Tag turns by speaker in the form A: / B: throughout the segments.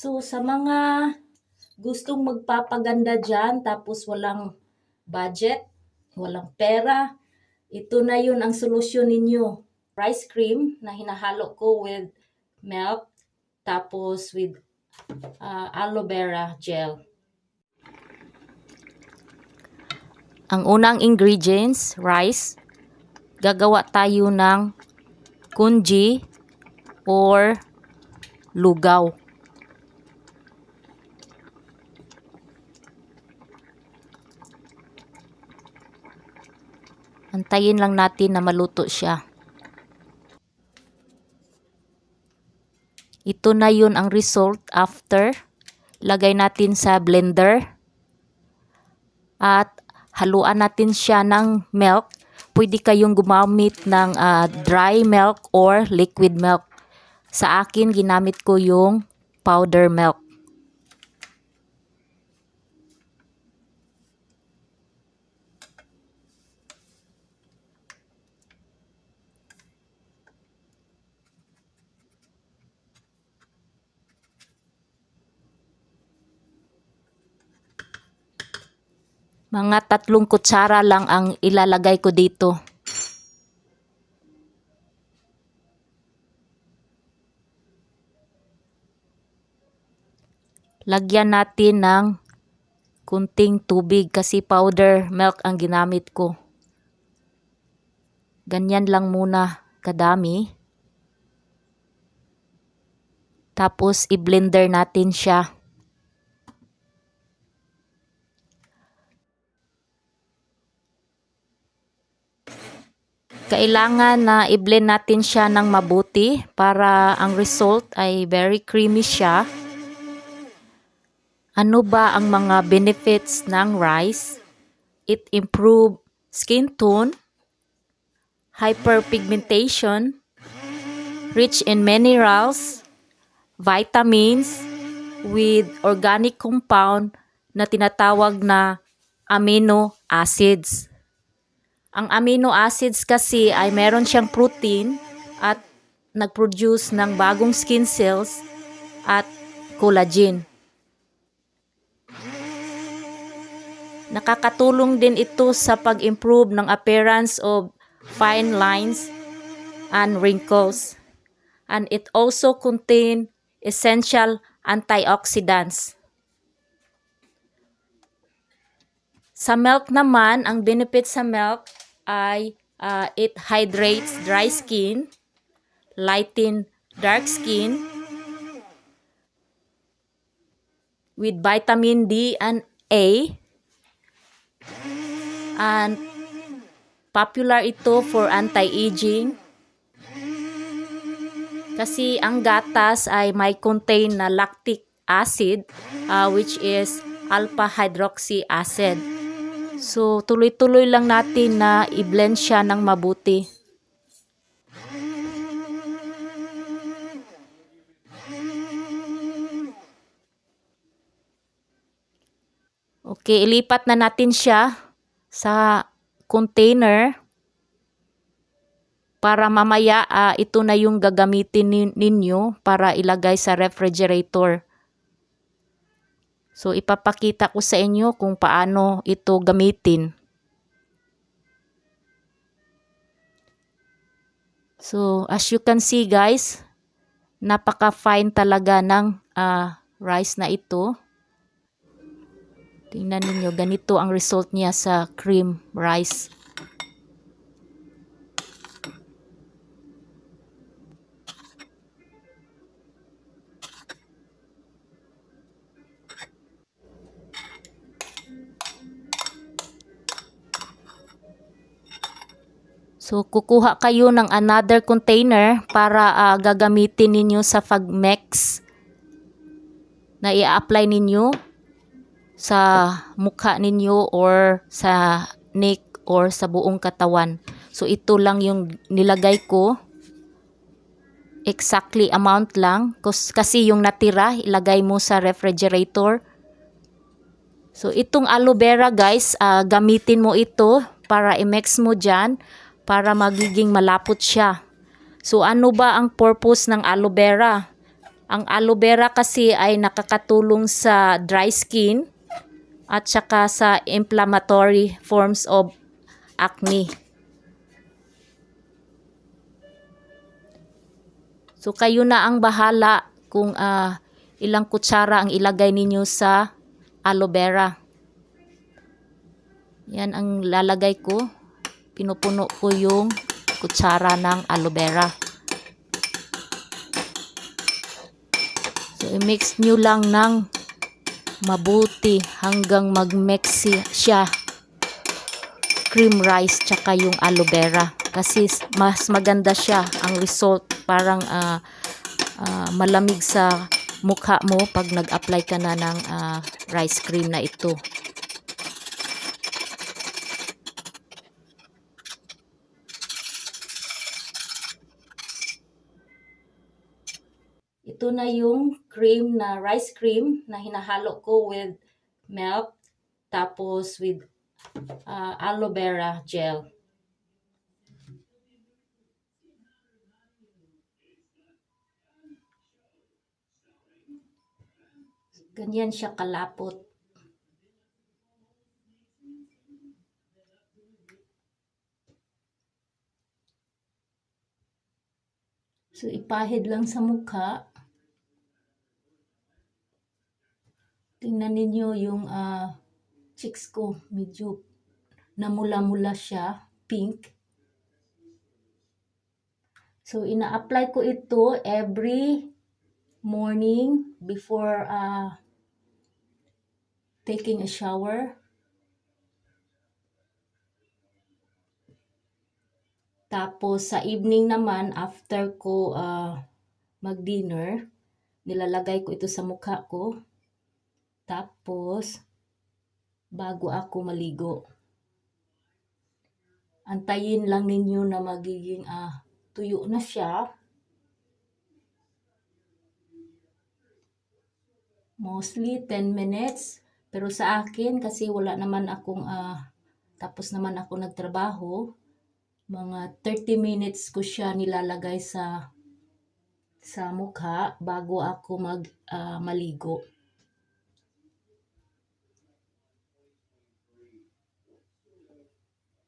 A: So, sa mga gustong magpapaganda dyan tapos walang budget, walang pera, ito na yun ang solusyon ninyo. Rice cream na hinahalo ko with milk tapos with aloe vera gel. Ang unang ingredients, rice. Gagawa tayo ng congee or lugaw. Antayin lang natin na maluto siya. Ito na yun ang result after. Lagay natin sa blender. At haluan natin siya ng milk. Pwede kayong gumamit ng dry milk or liquid milk. Sa akin, ginamit ko yung powder milk. Mga 3 kutsara lang ang ilalagay ko dito. Lagyan natin ng kunting tubig kasi powder milk ang ginamit ko. Ganyan lang muna kadami. Tapos i-blender natin siya. Kailangan na i-blend natin siya ng mabuti para ang result ay very creamy siya. Ano ba ang mga benefits ng rice? It improves skin tone, hyperpigmentation, rich in minerals, vitamins, with organic compound na tinatawag na amino acids. Ang amino acids kasi ay meron siyang protein at nag-produce ng bagong skin cells at collagen. Nakakatulong din ito sa pag-improve ng appearance of fine lines and wrinkles. And it also contains essential antioxidants. Sa milk naman, ang benefit sa milk ay it hydrates dry skin, lighten dark skin, with vitamin D and A, and popular ito for anti-aging kasi ang gatas ay may contain na lactic acid which is alpha hydroxy acid. So, tuloy-tuloy lang natin na i-blend siya ng mabuti. Okay, ilipat na natin siya sa container para mamaya ito na yung gagamitin ninyo para ilagay sa refrigerator. So, ipapakita ko sa inyo kung paano ito gamitin. So, as you can see guys, napaka-fine talaga ng rice na ito. Tingnan ninyo, ganito ang result niya sa cream rice. So, kukuha kayo ng another container para gagamitin ninyo sa pag-mix na i-apply ninyo sa mukha ninyo or sa neck or sa buong katawan. So, ito lang yung nilagay ko. Exactly amount lang. Kasi yung natira, ilagay mo sa refrigerator. So, itong aloe vera guys, gamitin mo ito para i-mix mo dyan para magiging malapot siya. So, ano ba ang purpose ng aloe vera? Ang aloe vera kasi ay nakakatulong sa dry skin at saka sa inflammatory forms of acne. So kayo na ang bahala kung ilang kutsara ang ilagay ninyo sa aloe vera. Yan ang lalagay ko. Pinupuno ko yung kutsara ng aloe vera. So i-mix nyo lang ng mabuti hanggang mag-mix siya. Cream rice tsaka yung aloe vera. Kasi mas maganda siya ang result. Parang malamig sa mukha mo pag nag-apply ka na ng rice cream na ito. Ito na yung cream na rice cream na hinahalo ko with milk tapos with aloe vera gel. Ganyan siya kalapot. So ipahid lang sa mukha. Tingnan ninyo yung cheeks ko, medyo namula-mula siya, pink. So ina-apply ko ito every morning before taking a shower. Tapos sa evening naman, after ko mag-dinner, nilalagay ko ito sa mukha ko. Tapos, bago ako maligo. Antayin lang ninyo na magiging tuyo na siya. Mostly 10 minutes. Pero sa akin, kasi wala naman akong, tapos naman ako nagtrabaho, mga 30 minutes ko siya nilalagay sa mukha bago ako maligo.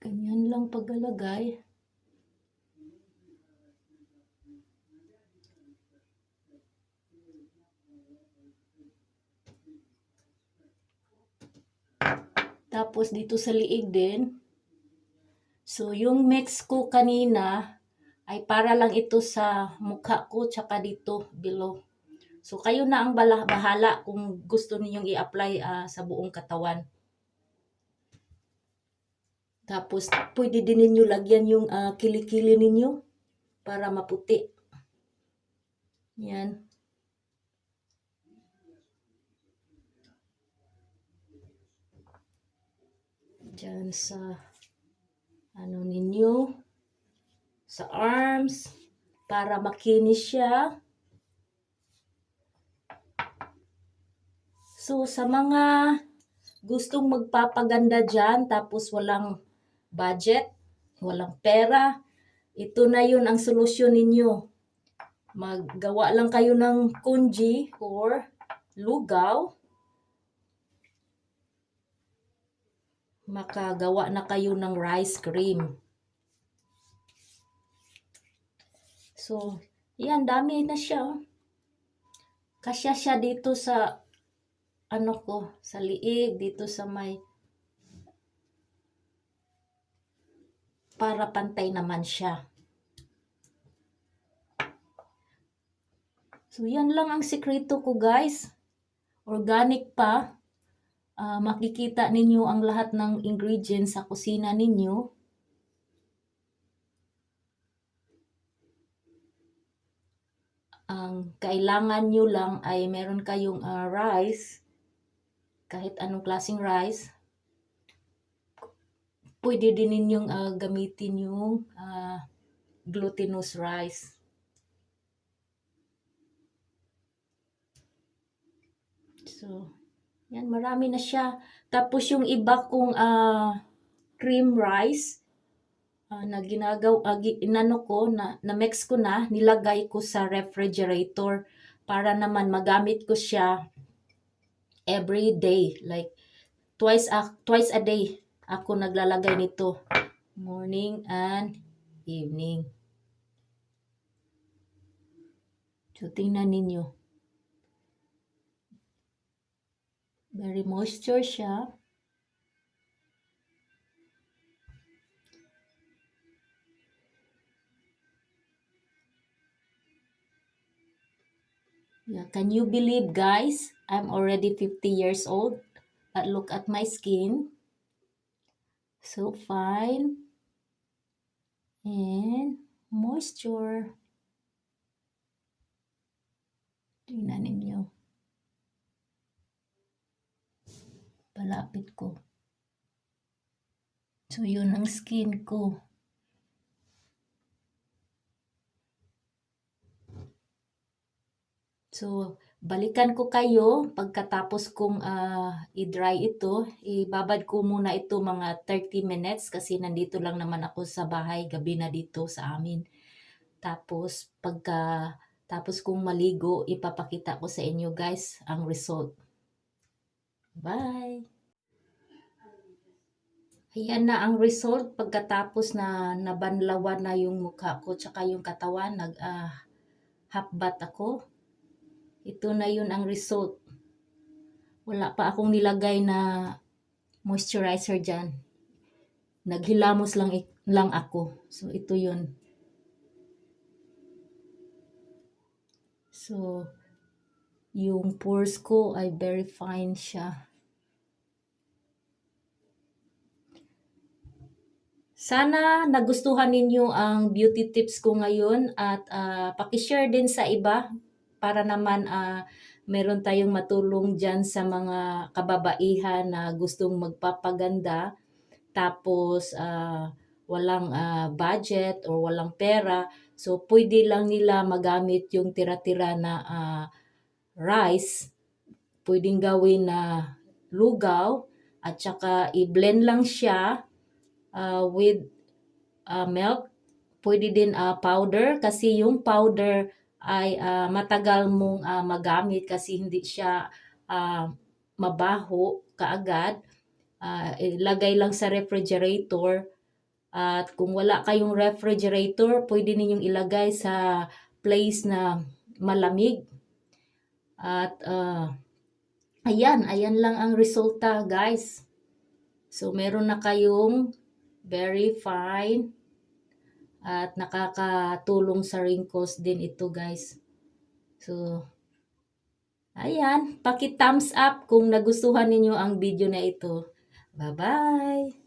A: Ganyan lang paglalagay. Tapos dito sa liig din. So yung mix ko kanina ay para lang ito sa mukha ko tsaka dito below. So kayo na ang bahala kung gusto ninyong i-apply sa buong katawan. Tapos pwede din ninyo lagyan yung kilikili ninyo para maputi. Yan. Diyan sa ninyo, sa arms, para makinis siya. So sa mga gustong magpapaganda dyan tapos walang budget, walang pera, ito na yun ang solusyon ninyo. Maggawa lang kayo ng congee or lugaw. Makagawa na kayo ng rice cream. So, yan, dami na siya. Kasya siya dito sa sa liig, dito sa may para pantay naman siya. So, yan lang ang sikreto ko, guys. Organic pa. Makikita ninyo ang lahat ng ingredients sa kusina ninyo. Ang kailangan nyo lang ay meron kayong rice. Kahit anong klaseng rice. Pwede din ninyong gamitin yung glutinous rice. So, yan, marami na siya. Tapos yung iba kong cream rice na ginagaw, inano ko, na mix ko na, nilagay ko sa refrigerator para naman magamit ko siya every day. Like twice a day ako naglalagay nito. Morning and evening. So tingnan ninyo. Very moisture siya. Yeah, can you believe, guys? I'm already 50 years old. But look at my skin. So fine. And moisture. Tingnan ninyo. Palapit ko. So yun ang skin ko. So, balikan ko kayo pagkatapos kong i-dry ito. Ibabad ko muna ito mga 30 minutes kasi nandito lang naman ako sa bahay, gabi na dito sa amin. Tapos, tapos kong maligo, ipapakita ko sa inyo guys ang result. Bye! Ayan na ang result pagkatapos na nabanlawan na yung mukha ko tsaka yung katawan, half bath ako. Ito na yun ang result. Wala pa akong nilagay na moisturizer dyan. Naghilamos lang ako. So, ito yun. So, yung pores ko ay very fine siya. Sana nagustuhan ninyo ang beauty tips ko ngayon at pakishare din sa iba para naman meron tayong matulong dyan sa mga kababaihan na gustong magpapaganda tapos walang budget or walang pera. So, pwede lang nila magamit yung tira-tira na rice. Pwedeng gawin na lugaw at saka i-blend lang siya with milk. Pwede din powder kasi yung powder ay matagal mong magamit kasi hindi siya mabaho kaagad. Ilagay lang sa refrigerator. At kung wala kayong refrigerator, pwede ninyong ilagay sa place na malamig. At ayan lang ang resulta guys. So meron na kayong very fine at nakakatulong sa wrinkles din ito guys. So ayan, paki-thumbs up kung nagustuhan ninyo ang video na ito. Bye-bye!